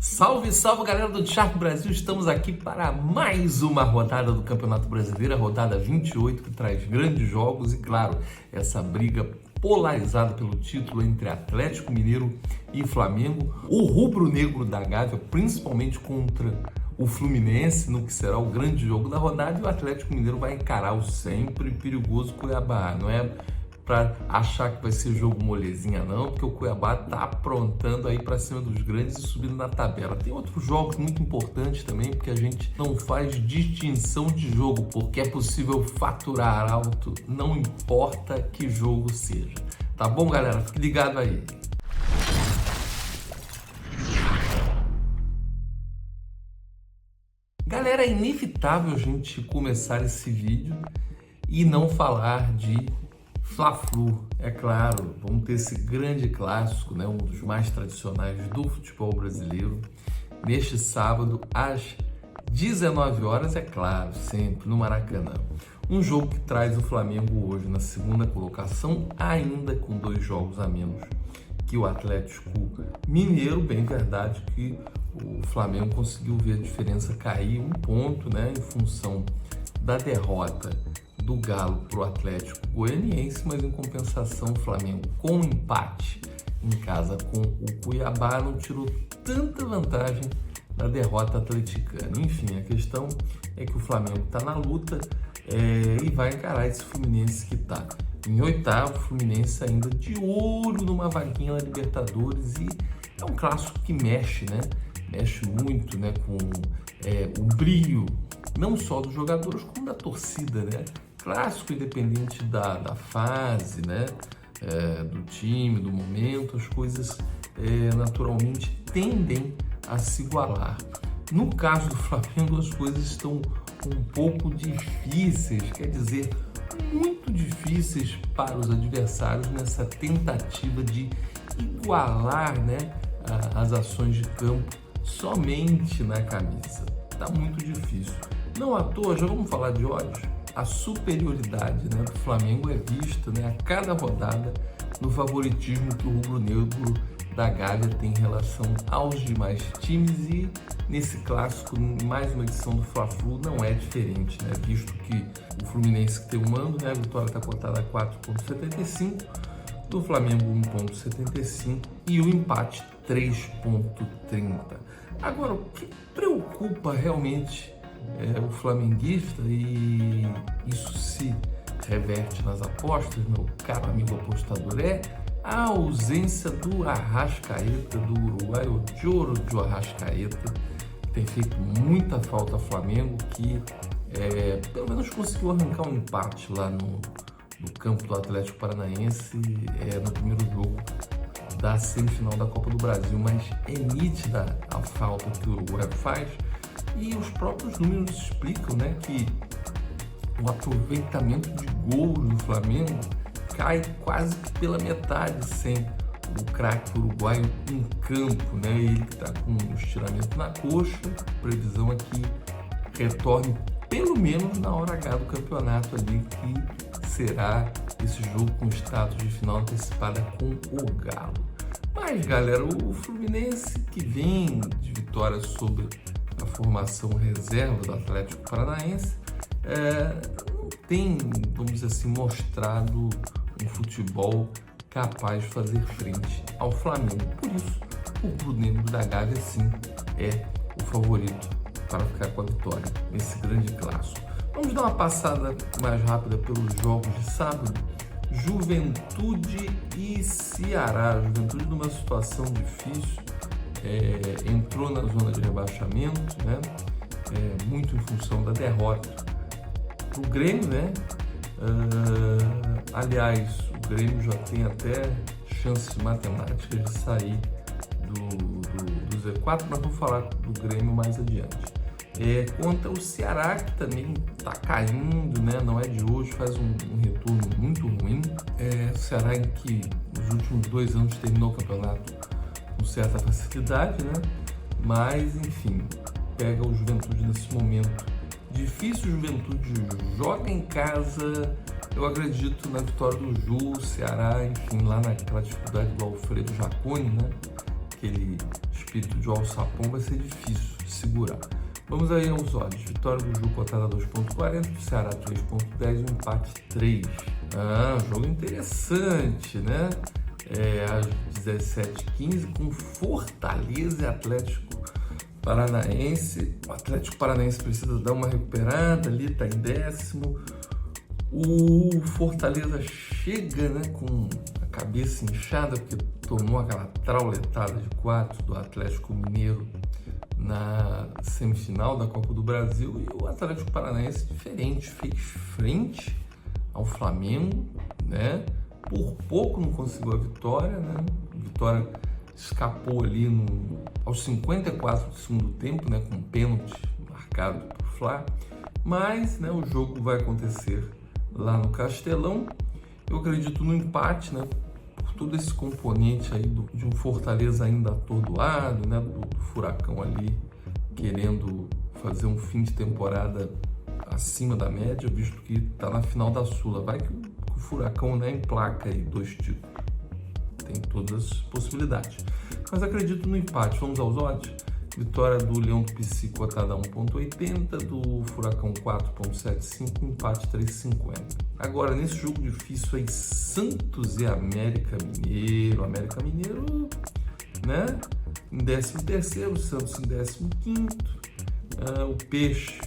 Salve, salve galera do Charco Brasil, estamos aqui para mais uma rodada do Campeonato Brasileiro, a rodada 28, que traz grandes jogos e, claro, essa briga polarizada pelo título entre Atlético Mineiro e Flamengo, o rubro-negro da Gávea, principalmente contra o Fluminense, no que será o grande jogo da rodada, e o Atlético Mineiro vai encarar o sempre perigoso Cuiabá, não é para achar que vai ser jogo molezinha não, porque o Cuiabá tá aprontando aí para cima dos grandes e subindo na tabela. Tem outros jogos muito importantes também, porque a gente não faz distinção de jogo, porque é possível faturar alto, não importa que jogo seja. Tá bom, galera? Fique ligado aí. Galera, é inevitável a gente começar esse vídeo e não falar de Fla-Flu, é claro, vamos ter esse grande clássico, né, um dos mais tradicionais do futebol brasileiro, neste sábado às 19 horas, é claro, sempre no Maracanã. Um jogo que traz o Flamengo hoje na segunda colocação, ainda com 2 jogos a menos que o Atlético Mineiro. Bem verdade que o Flamengo conseguiu ver a diferença cair 1 ponto, né, em função da derrota do Galo para o Atlético Goianiense, mas em compensação o Flamengo, com empate em casa com o Cuiabá, não tirou tanta vantagem da derrota atleticana. Enfim, a questão é que o Flamengo está na luta e vai encarar esse Fluminense que está em oitavo. O Fluminense ainda de olho numa vaguinha na Libertadores, e é um clássico que mexe, né? Mexe muito, né, com o brilho não só dos jogadores como da torcida, né? Clássico, independente da fase, né, do time, do momento, as coisas naturalmente tendem a se igualar. No caso do Flamengo, as coisas estão um pouco difíceis, quer dizer, muito difíceis para os adversários nessa tentativa de igualar, né, as ações de campo somente na camisa. Está muito difícil. Não à toa, já vamos falar de olhos, a superioridade, né, do Flamengo é vista, né, a cada rodada no favoritismo que o rubro-negro da Gávea tem em relação aos demais times, e nesse clássico, mais uma edição do Fla-Flu, não é diferente, né, visto que o Fluminense que tem o mando, né, a vitória está cotada a 4,75, do Flamengo 1,75 e o empate 3,30. Agora, o que preocupa realmente o flamenguista, e isso se reverte nas apostas, meu caro amigo apostador, é a ausência do Arrascaeta, do Uruguai, o Choro de Arrascaeta, que tem feito muita falta ao Flamengo, que pelo menos conseguiu arrancar um empate lá no campo do Atlético Paranaense no primeiro jogo da semifinal da Copa do Brasil, mas é nítida a falta que o Uruguai faz. E os próprios números explicam, né, que o aproveitamento de gols do Flamengo cai quase que pela metade sem o craque uruguaio em campo, né? Ele que está com um estiramento na coxa, previsão é que retorne pelo menos na hora H do campeonato ali, que será esse jogo com status de final antecipada com o Galo. Mas, galera, o Fluminense, que vem de vitória sobre a formação reserva do Atlético Paranaense, não tem, vamos dizer assim, mostrado um futebol capaz de fazer frente ao Flamengo. Por isso, o rubro-negro da Gávea, sim, é o favorito para ficar com a vitória nesse grande clássico. Vamos dar uma passada mais rápida pelos jogos de sábado. Juventude e Ceará. Juventude numa situação difícil, entrou na zona de rebaixamento, né? Muito em função da derrota para o Grêmio, né? Aliás, o Grêmio já tem até chances matemáticas de sair do Z4, mas vou falar do Grêmio mais adiante. Contra o Ceará, que também está caindo, né? Não é de hoje, faz um retorno muito ruim. O Ceará, em que nos últimos 2 anos terminou o campeonato com certa facilidade, né? Mas, enfim, pega o Juventude nesse momento difícil. O Juventude joga em casa. Eu acredito na vitória do Ju, Ceará, enfim, lá naquela dificuldade do Alfredo Jaconi, né? aquele espírito de alçapão, vai ser difícil segurar. Vamos aí aos odds. Vitória do Ju cotada 2,40, do Ceará 3,10 e um empate 3. Jogo interessante, né? Às 17h15 com Fortaleza e Atlético Paranaense. O Atlético Paranaense precisa dar uma recuperada ali, tá em 10º. O Fortaleza chega, né, com a cabeça inchada porque tomou aquela trauletada de 4 do Atlético Mineiro na semifinal da Copa do Brasil, e o Atlético Paranaense diferente, fez frente ao Flamengo, né? Por pouco não conseguiu a vitória, né? A vitória escapou ali aos 54 do segundo tempo, né? Com um pênalti marcado por Fla, mas, né, o jogo vai acontecer lá no Castelão. Eu acredito no empate, né? Todo esse componente aí de um Fortaleza ainda atordoado, né, do Furacão ali querendo fazer um fim de temporada acima da média, visto que está na final da Sula. Vai que o Furacão, né, emplaca aí 2 títulos. Tem todas as possibilidades. Mas acredito no empate. Vamos aos odds. Vitória do Leão do Pici cotada a 1,80, do Furacão 4,75, empate 3,50. Agora, nesse jogo difícil aí, Santos e América Mineiro. América Mineiro, né, em 13º, Santos em 15º. O Peixe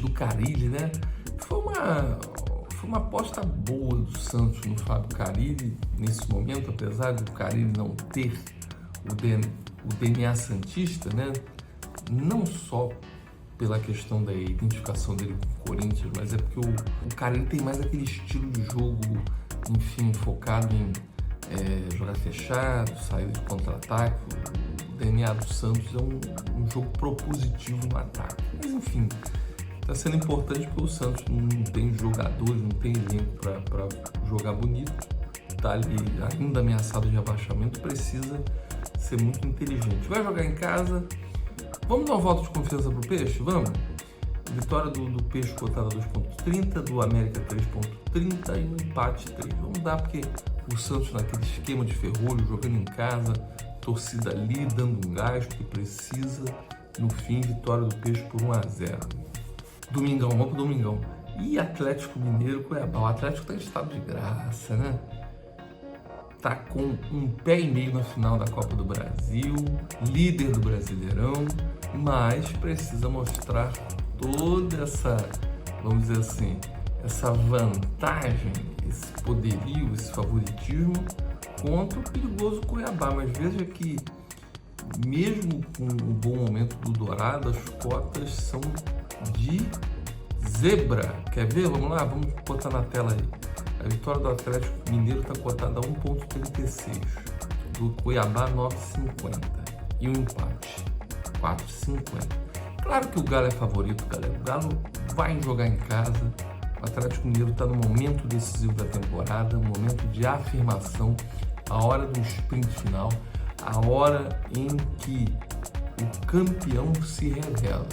do Carille, né? Foi uma aposta boa do Santos no Fábio Carille nesse momento, apesar do Carille não ter o DNA santista, né? Não só pela questão da identificação dele com o Corinthians, mas é porque o Carille tem mais aquele estilo de jogo, enfim, focado em jogar fechado, saída de contra-ataque. O DNA do Santos é um jogo propositivo no ataque. Mas, enfim, está sendo importante porque o Santos não tem jogadores, não tem elenco para jogar bonito. Está ali ainda ameaçado de rebaixamento, precisa ser muito inteligente. Vai jogar em casa. Vamos dar um voto de confiança pro Peixe? Vamos? Vitória do Peixe cotada 2,30, do América 3,30 e um empate 3. Vamos dar porque o Santos naquele esquema de ferrolho, jogando em casa, torcida ali, dando um gás que precisa. No fim, vitória do Peixe por 1-0. Domingão, vamos pro Domingão. E Atlético Mineiro, Cuiabá. O Atlético tá em estado de graça, né? Tá com um pé e meio na final da Copa do Brasil, líder do Brasileirão, mas precisa mostrar toda essa, vamos dizer assim, essa vantagem, esse poderio, esse favoritismo contra o perigoso Cuiabá. Mas veja que mesmo com o bom momento do Dourado, as cotas são de zebra. Quer ver? Vamos lá? Vamos botar na tela aí. A vitória do Atlético Mineiro está cotada a 1,36, do Cuiabá 9,50 e o empate 4,50. Claro que o Galo é favorito, galera. O Galo vai jogar em casa. O Atlético Mineiro está no momento decisivo da temporada, um momento de afirmação, a hora do sprint final, a hora em que o campeão se revela.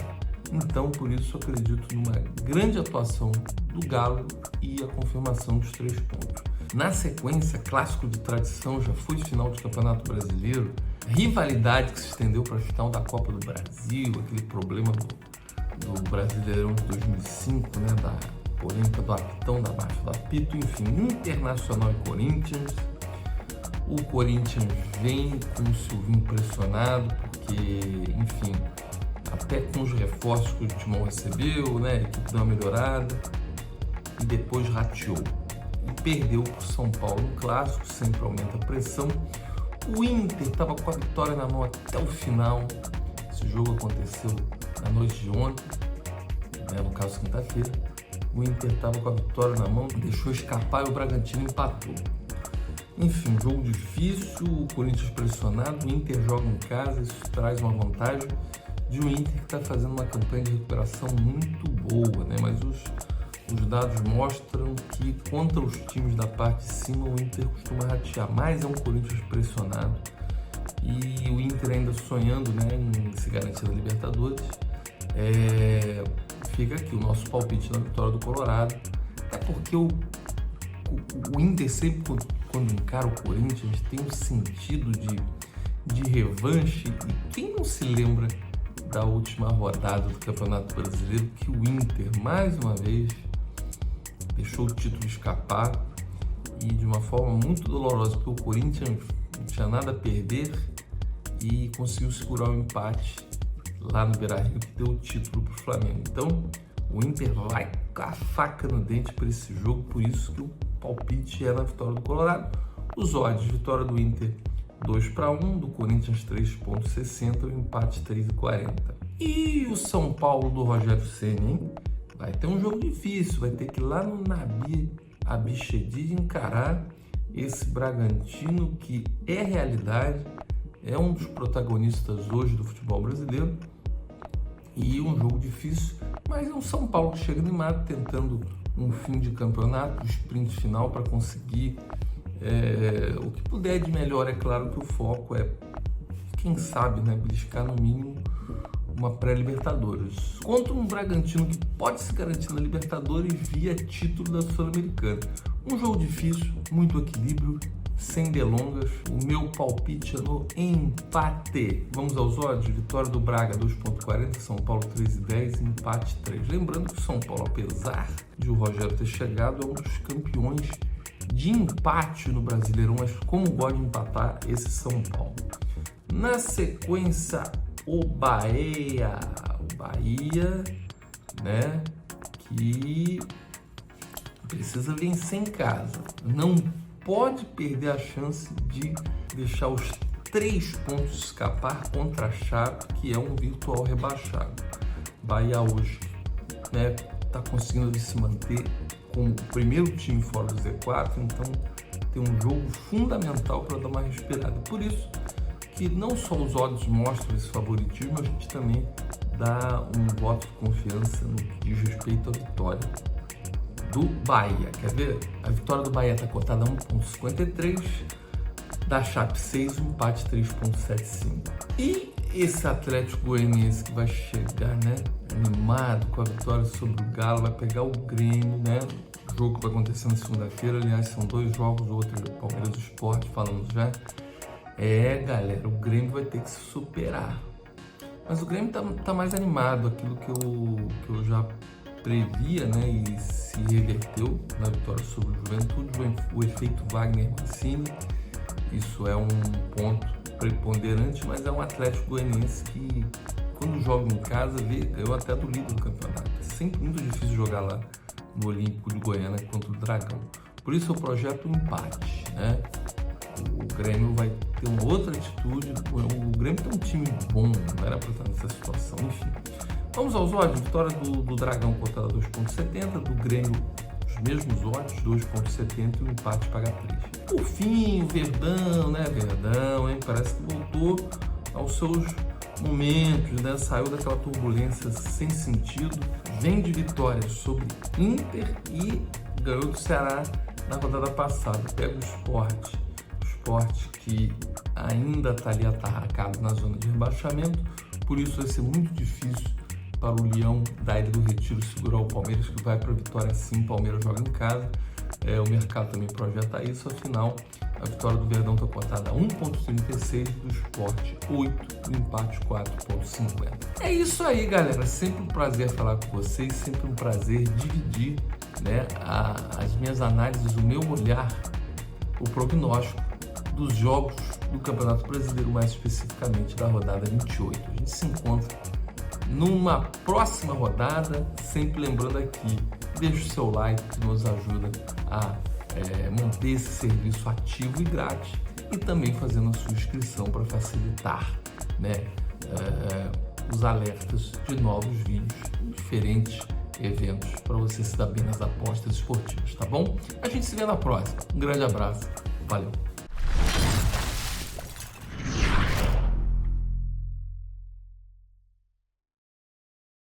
Então, por isso, acredito numa grande atuação do Galo e a confirmação dos 3 pontos. Na sequência, clássico de tradição, já foi final de Campeonato Brasileiro, rivalidade que se estendeu para a final da Copa do Brasil, aquele problema do Brasileirão de 2005, né, da polêmica do apitão, da marcha do apito, enfim, Internacional e Corinthians. O Corinthians vem com o Silvinho pressionado, porque, enfim, até com os reforços que o Timão recebeu, né, a equipe deu uma melhorada e depois rateou e perdeu para o São Paulo no clássico, sempre aumenta a pressão. O Inter estava com a vitória na mão até o final. Esse jogo aconteceu na noite de ontem, né, no caso quinta-feira. O Inter estava com a vitória na mão, deixou escapar e o Bragantino empatou. Enfim, jogo difícil, o Corinthians pressionado, o Inter joga em casa, isso traz uma vantagem de um Inter que está fazendo uma campanha de recuperação muito boa, né? Mas os dados mostram que contra os times da parte de cima o Inter costuma ratear, mas é um Corinthians pressionado e o Inter ainda sonhando, né, em se garantir na Libertadores. Fica aqui o nosso palpite na vitória do Colorado, até porque o Inter sempre, quando encara o Corinthians, tem um sentido de revanche. E quem não se lembra da última rodada do Campeonato Brasileiro, que o Inter, mais uma vez, deixou o título escapar e de uma forma muito dolorosa, porque o Corinthians não tinha nada a perder e conseguiu segurar o empate lá no Beira-Rio, que deu o título para o Flamengo. Então, o Inter vai com a faca no dente para esse jogo, por isso que o palpite é na vitória do Colorado. Os odds, vitória do Inter 2-1, do Corinthians 3,60, o empate 3,40. E o São Paulo do Rogério Ceni, hein? Vai ter um jogo difícil, vai ter que ir lá no Nabi Abichedid encarar esse Bragantino, que é realidade, é um dos protagonistas hoje do futebol brasileiro, e um jogo difícil, mas é um São Paulo que chega animado, tentando um fim de campeonato, um sprint final para conseguir o que puder de melhor. É claro que o foco é, quem sabe, né, beliscar no mínimo uma pré-Libertadores, contra um Bragantino que pode se garantir na Libertadores via título da Sul-Americana. Um jogo difícil, muito equilíbrio, sem delongas. O meu palpite é no empate. Vamos aos odds. Vitória do Braga 2,40, São Paulo 3,10, empate 3. Lembrando que o São Paulo, apesar de o Rogério ter chegado, é um dos campeões de empate no Brasileirão, mas como gosta de empatar esse São Paulo. Na sequência, o Bahia, né, que precisa vencer em casa, não pode perder a chance de deixar os 3 pontos escapar contra a Chape, que é um virtual rebaixado. Bahia hoje, né, está conseguindo se manter como o primeiro time fora do Z4, então tem um jogo fundamental para dar uma respirada. Por isso que não só os odds mostram esse favoritismo, a gente também dá um voto de confiança no que diz respeito à vitória do Bahia. Quer ver? A vitória do Bahia está cotada a 1,53, da Chape 6, o empate 3,75. E esse Atlético Goianiense que vai chegar, né, animado com a vitória sobre o Galo, vai pegar o Grêmio, né? O jogo que vai acontecer na segunda-feira. Aliás, são 2 jogos, o outro é o Palmeiras Sport, falamos já. Galera, o Grêmio vai ter que se superar. Mas o Grêmio tá mais animado, aquilo que eu já previa, né, e se reverteu na vitória sobre o Juventude, o efeito Wagner Mancini. Isso é um ponto preponderante, mas é um Atlético Goianiense que, quando joga em casa, ganhou até do líder do campeonato. É sempre muito difícil jogar lá no Olímpico de Goiânia contra o Dragão. Por isso eu projeto um empate, né? O Grêmio vai ter uma outra atitude. O Grêmio tem um time bom, não era para estar nessa situação, enfim. Vamos aos odds. Vitória do Dragão cotada 2,70, do Grêmio os mesmos odds, 2,70, e o empate paga 3. Por fim, o Verdão, né? Verdão, hein? Parece que voltou aos seus momentos, né? Saiu daquela turbulência sem sentido, vem de vitórias sobre Inter e ganhou do Ceará na rodada passada. Pega o Sport que ainda está ali atarracado na zona de rebaixamento, por isso vai ser muito difícil para o Leão da Ilha do Retiro segurar o Palmeiras, que vai para a vitória sim. O Palmeiras joga em casa, o mercado também projeta isso. Afinal, a vitória do Verdão está cotada a 1,36, do Sport 8, o empate 4,50. É isso aí, galera, sempre um prazer falar com vocês, sempre um prazer dividir, né, as minhas análises, o meu olhar, o prognóstico dos jogos do Campeonato Brasileiro, mais especificamente da rodada 28. A gente se encontra numa próxima rodada, sempre lembrando aqui, deixa o seu like que nos ajuda a manter esse serviço ativo e grátis, e também fazendo a sua inscrição para facilitar, né, os alertas de novos vídeos, diferentes eventos para você se dar bem nas apostas esportivas, tá bom? A gente se vê na próxima. Um grande abraço, valeu!